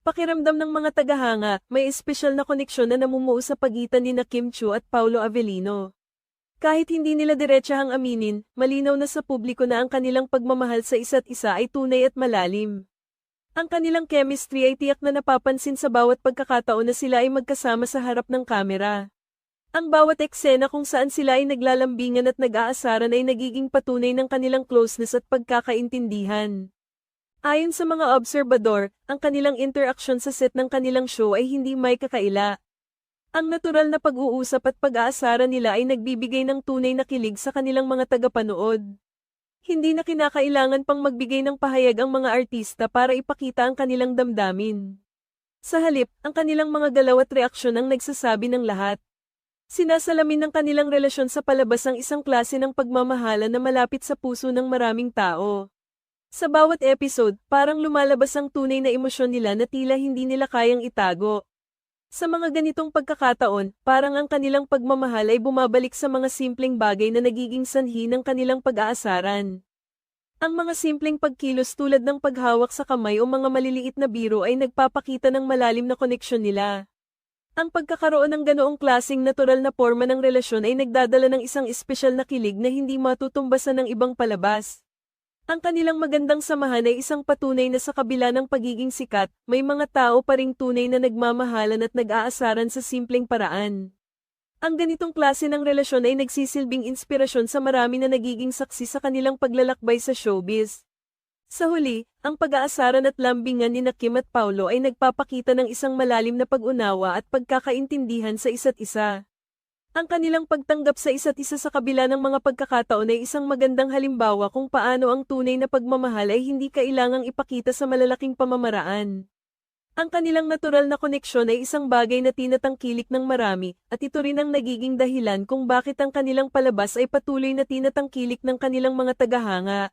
Pakiramdam ng mga tagahanga, may espesyal na koneksyon na namumuo sa pagitan ni Kim Chiu at Paulo Avellino. Kahit hindi nila diretsahang aminin, malinaw na sa publiko na ang kanilang pagmamahal sa isa't isa ay tunay at malalim. Ang kanilang chemistry ay tiyak na napapansin sa bawat pagkakataon na sila ay magkasama sa harap ng kamera. Ang bawat eksena kung saan sila ay naglalambingan at nag-aasaran ay nagiging patunay ng kanilang closeness at pagkakaintindihan. Ayon sa mga obserbador, ang kanilang interaksyon sa set ng kanilang show ay hindi may kakaila. Ang natural na pag-uusap at pag-aasaran nila ay nagbibigay ng tunay na kilig sa kanilang mga tagapanood. Hindi na kinakailangan pang magbigay ng pahayag ang mga artista para ipakita ang kanilang damdamin. Sa halip, ang kanilang mga galaw at reaksyon ang nagsasabi ng lahat. Sinasalamin ng kanilang relasyon sa palabas ang isang klase ng pagmamahala na malapit sa puso ng maraming tao. Sa bawat episode, parang lumalabas ang tunay na emosyon nila na tila hindi nila kayang itago. Sa mga ganitong pagkakataon, parang ang kanilang pagmamahal ay bumabalik sa mga simpleng bagay na nagiging sanhi ng kanilang pag-aasaran. Ang mga simpleng pagkilos tulad ng paghawak sa kamay o mga maliliit na biro ay nagpapakita ng malalim na koneksyon nila. Ang pagkakaroon ng ganoong klaseng natural na forma ng relasyon ay nagdadala ng isang espesyal na kilig na hindi matutumbasan ng ibang palabas. Ang kanilang magandang samahan ay isang patunay na sa kabila ng pagiging sikat, may mga tao pa ring tunay na nagmamahalan at nag-aasaran sa simpleng paraan. Ang ganitong klase ng relasyon ay nagsisilbing inspirasyon sa marami na nagiging saksi sa kanilang paglalakbay sa showbiz. Sa huli, ang pag-aasaran at lambingan ni Kim at Paulo ay nagpapakita ng isang malalim na pag-unawa at pagkakaintindihan sa isa't isa. Ang kanilang pagtanggap sa isa't isa sa kabila ng mga pagkakataon ay isang magandang halimbawa kung paano ang tunay na pagmamahal ay hindi kailangang ipakita sa malalaking pamamaraan. Ang kanilang natural na koneksyon ay isang bagay na tinatangkilik ng marami, at ito rin ang nagiging dahilan kung bakit ang kanilang palabas ay patuloy na tinatangkilik ng kanilang mga tagahanga.